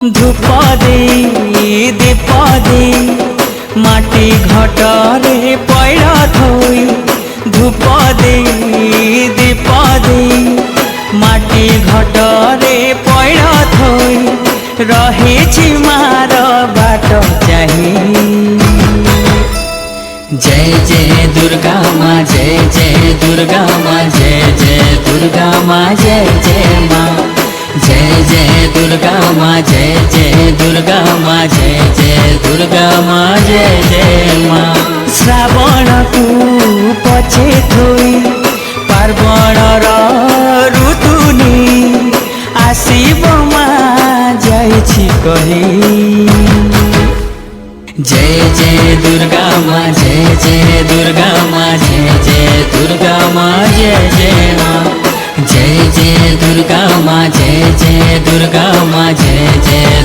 धूप दे दीप दे माटी घटरे पैड़ थोई धूप दे दीप दे माटी घटरे पैड़ थोई रहे मार बाट चाही। जय जय दुर्गा माँ जय जय दुर्गा माँ जय जय दुर्गा माँ जय जय माँ जय जय दुर्गा माँ जय जय दुर्गा माँ जय जय दुर्गा माँ जय जय माँ। श्रावण को पछे थोई पार्वण ऋतुनी आसीब माँ जाइछि कही। जय जय दुर्गा माँ जय जय दुर्गा माँ जय जय दुर्गा माँ जय जय माँ जय जय दुर्गा माँ जय जय दुर्गा माँ जय जय